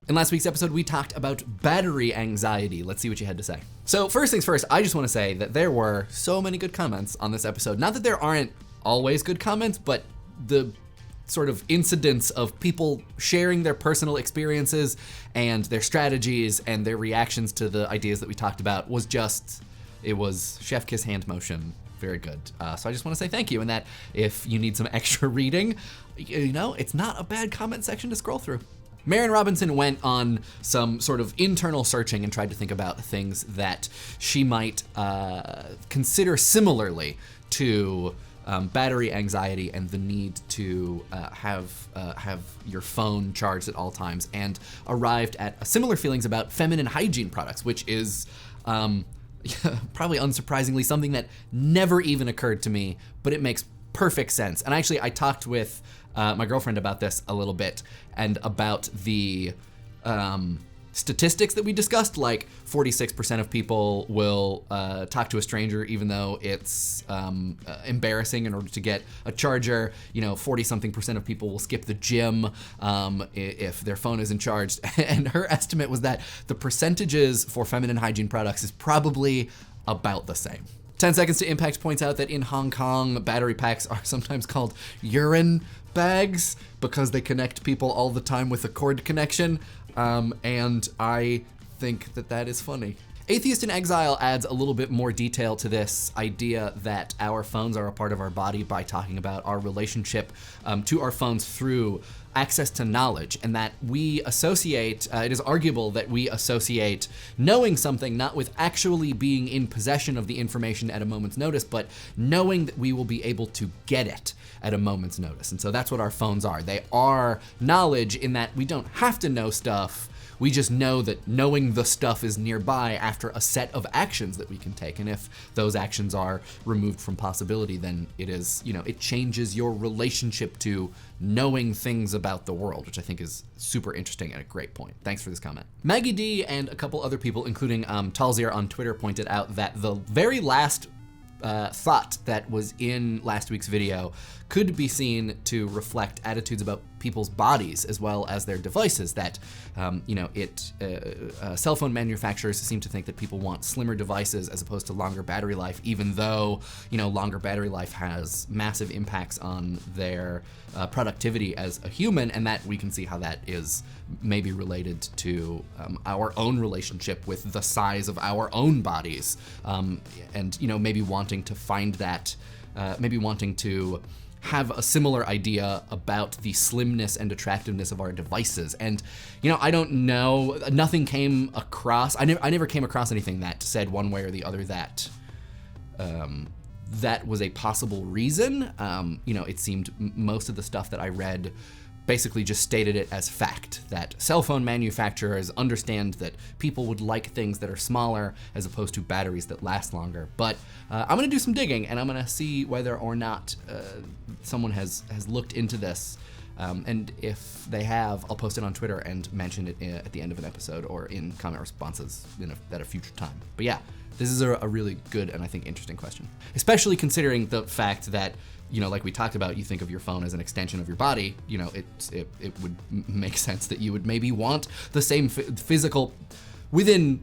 In last week's episode, we talked about battery anxiety. Let's see what you had to say. So first things first, I just want to say that there were so many good comments on this episode. Not that there aren't always good comments, but the sort of incidents of people sharing their personal experiences and their strategies and their reactions to the ideas that we talked about was just, it was chef kiss hand motion. Very good. So I just want to say thank you, and that if you need some extra reading, you know, it's not a bad comment section to scroll through. Maren Robison went on some sort of internal searching and tried to think about things that she might consider similarly to battery anxiety and the need to have your phone charged at all times, and arrived at similar feelings about feminine hygiene products, which is probably unsurprisingly something that never even occurred to me, but it makes perfect sense. And actually, I talked with my girlfriend about this a little bit, and about the statistics that we discussed, like 46% of people will talk to a stranger even though it's embarrassing in order to get a charger. You know, 40-something% of people will skip the gym if their phone isn't charged. And her estimate was that the percentages for feminine hygiene products is probably about the same. 10 Seconds to Impact points out that in Hong Kong, battery packs are sometimes called urine bags because they connect people all the time with a cord connection, and I think that that is funny. Aesthetist In Exile adds a little bit more detail to this idea that our phones are a part of our body by talking about our relationship to our phones through access to knowledge, and that we associate, it is arguable that we associate knowing something not with actually being in possession of the information at a moment's notice, but knowing that we will be able to get it at a moment's notice. And so that's what our phones are. They are knowledge in that we don't have to know stuff. We just know that knowing the stuff is nearby after a set of actions that we can take. And if those actions are removed from possibility, then it is, you know, it changes your relationship to knowing things about the world, which I think is super interesting and a great point. Thanks for this comment. Maggie D and a couple other people, including Talzier on Twitter, pointed out that the very last thought that was in last week's video could be seen to reflect attitudes about people's bodies as well as their devices. That, cell phone manufacturers seem to think that people want slimmer devices as opposed to longer battery life, even though, you know, longer battery life has massive impacts on their productivity as a human, and that we can see how that is maybe related to our own relationship with the size of our own bodies, and, you know, maybe wanting to find that, maybe wanting to have a similar idea about the slimness and attractiveness of our devices. And, you know, I don't know, nothing came across, I never came across anything that said one way or the other that that was a possible reason. You know, it seemed most of the stuff that I read basically just stated it as fact, that cell phone manufacturers understand that people would like things that are smaller as opposed to batteries that last longer. But I'm gonna do some digging, and I'm gonna see whether or not someone has looked into this. And if they have, I'll post it on Twitter and mention it at the end of an episode or in comment responses at a future time. But yeah, this is a really good and I think interesting question, especially considering the fact that, you know, like we talked about, you think of your phone as an extension of your body. You know, it would make sense that you would maybe want the same physical, within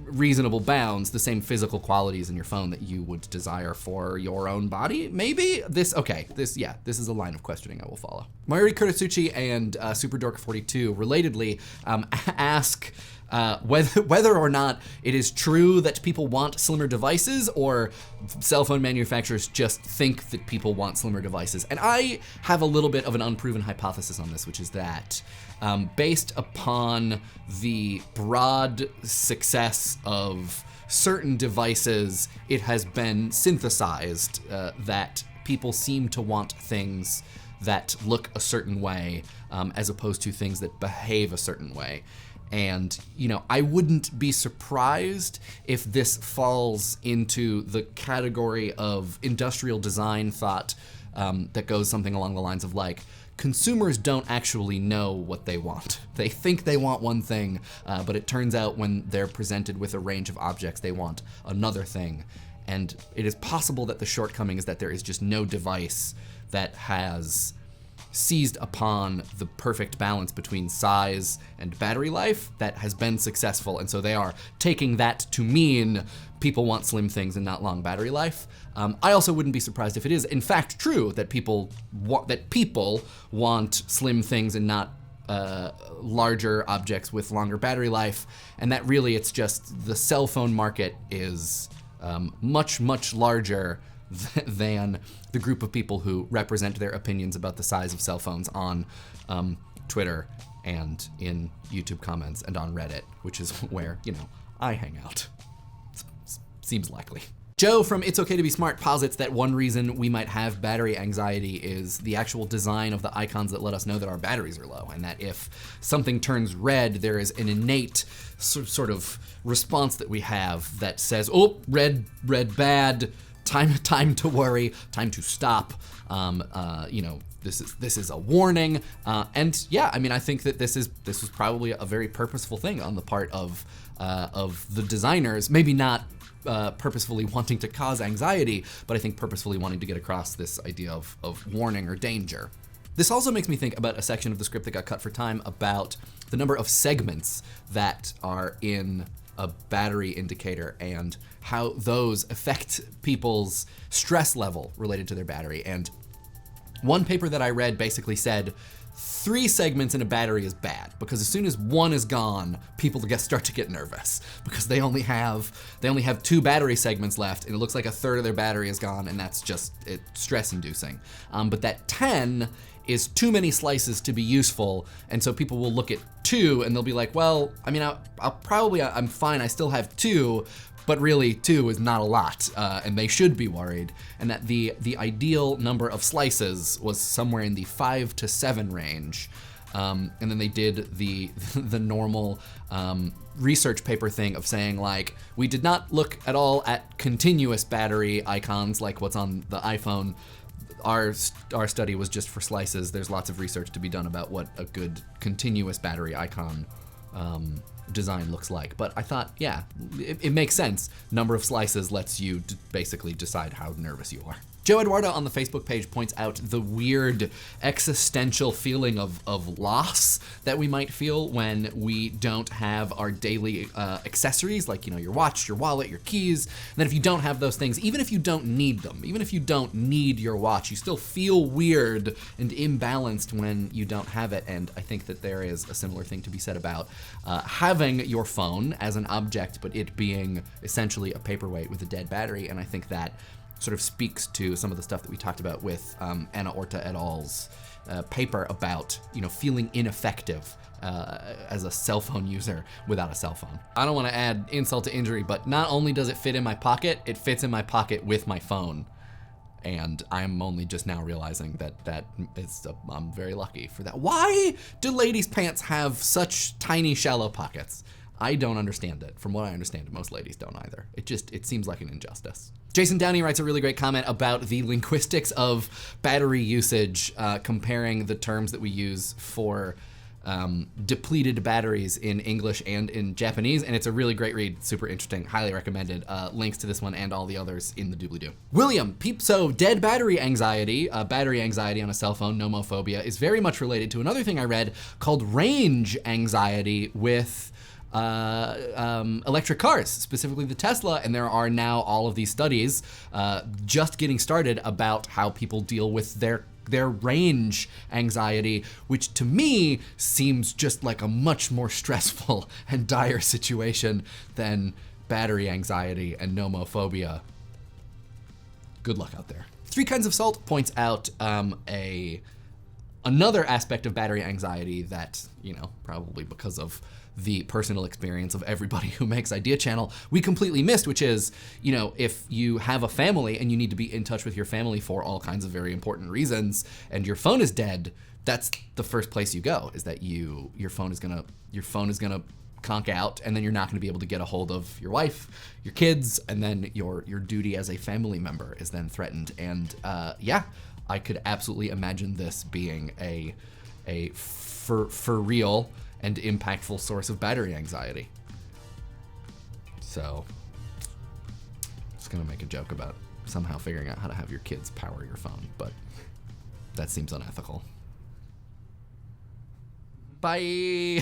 reasonable bounds, the same physical qualities in your phone that you would desire for your own body. Maybe this is a line of questioning I will follow. MayuriKurotsuchi and SuperDork42 relatedly ask whether or not it is true that people want slimmer devices, or cell phone manufacturers just think that people want slimmer devices. And I have a little bit of an unproven hypothesis on this, which is that based upon the broad success of certain devices, it has been synthesized that people seem to want things that look a certain way as opposed to things that behave a certain way. And, you know, I wouldn't be surprised if this falls into the category of industrial design thought that goes something along the lines of, like, consumers don't actually know what they want. They think they want one thing, but it turns out when they're presented with a range of objects, they want another thing. And it is possible that the shortcoming is that there is just no device that has seized upon the perfect balance between size and battery life that has been successful, and so they are taking that to mean people want slim things and not long battery life. I also wouldn't be surprised if it is in fact true that people want slim things and not larger objects with longer battery life, and that really it's just the cell phone market is much larger than the group of people who represent their opinions about the size of cell phones on Twitter and in YouTube comments and on Reddit, which is where, I hang out. Seems likely. Joe from It's Okay to Be Smart posits that one reason we might have battery anxiety is the actual design of the icons that let us know that our batteries are low, and that if something turns red, there is an innate sort of response that we have that says, oh, red bad, time to worry, time to stop. This is a warning. And yeah, I mean, I think that this is probably a very purposeful thing on the part of the designers. Maybe not purposefully wanting to cause anxiety, but I think purposefully wanting to get across this idea of warning or danger. This also makes me think about a section of the script that got cut for time about the number of segments that are in a battery indicator and how those affect people's stress level related to their battery. And one paper that I read basically said 3 segments in a battery is bad, because as soon as one is gone, people start to get nervous because they only have 2 battery segments left, and it looks like a third of their battery is gone, and that's just stress inducing. But that 10 is too many slices to be useful, and so people will look at 2 and they'll be like, well, I mean, I'm fine, I still have 2, but really 2 is not a lot, and they should be worried, and that the ideal number of slices was somewhere in the 5 to 7 range. And then they did the normal research paper thing of saying, like, we did not look at all at continuous battery icons like what's on the iPhone. Our study was just for slices. There's lots of research to be done about what a good continuous battery icon design looks like. But I thought, yeah, it makes sense. Number of slices lets you basically decide how nervous you are. Joe Edwardo on the Facebook page points out the weird existential feeling of loss that we might feel when we don't have our daily accessories, like, your watch, your wallet, your keys. And then if you don't have those things, even if you don't need them, even if you don't need your watch, you still feel weird and imbalanced when you don't have it. And I think that there is a similar thing to be said about having your phone as an object, but it being essentially a paperweight with a dead battery. And I think that sort of speaks to some of the stuff that we talked about with Anna Orta et al.'s paper about, feeling ineffective as a cell phone user without a cell phone. I don't want to add insult to injury, but not only does it fit in my pocket, it fits in my pocket with my phone. And I'm only just now realizing that I'm very lucky for that. Why do ladies' pants have such tiny, shallow pockets? I don't understand it. From what I understand, most ladies don't either. It seems like an injustice. Jason Downey writes a really great comment about the linguistics of battery usage, comparing the terms that we use for depleted batteries in English and in Japanese, and it's a really great read, super interesting, highly recommended. Links to this one and all the others in the doobly-doo. William, Peep, so dead battery anxiety on a cell phone, nomophobia, is very much related to another thing I read called range anxiety with electric cars, specifically the Tesla, and there are now all of these studies just getting started about how people deal with their range anxiety, which to me seems just like a much more stressful and dire situation than battery anxiety and nomophobia. Good luck out there. 3 Kinds of Salt points out another aspect of battery anxiety that, probably because of the personal experience of everybody who makes Idea Channel, we completely missed, which is, if you have a family and you need to be in touch with your family for all kinds of very important reasons, and your phone is dead, that's the first place you go, is that your phone is gonna conk out, and then you're not gonna be able to get a hold of your wife, your kids, and then your duty as a family member is then threatened. And yeah, I could absolutely imagine this being a for real and impactful source of battery anxiety. So, just gonna make a joke about somehow figuring out how to have your kids power your phone, but that seems unethical. Bye.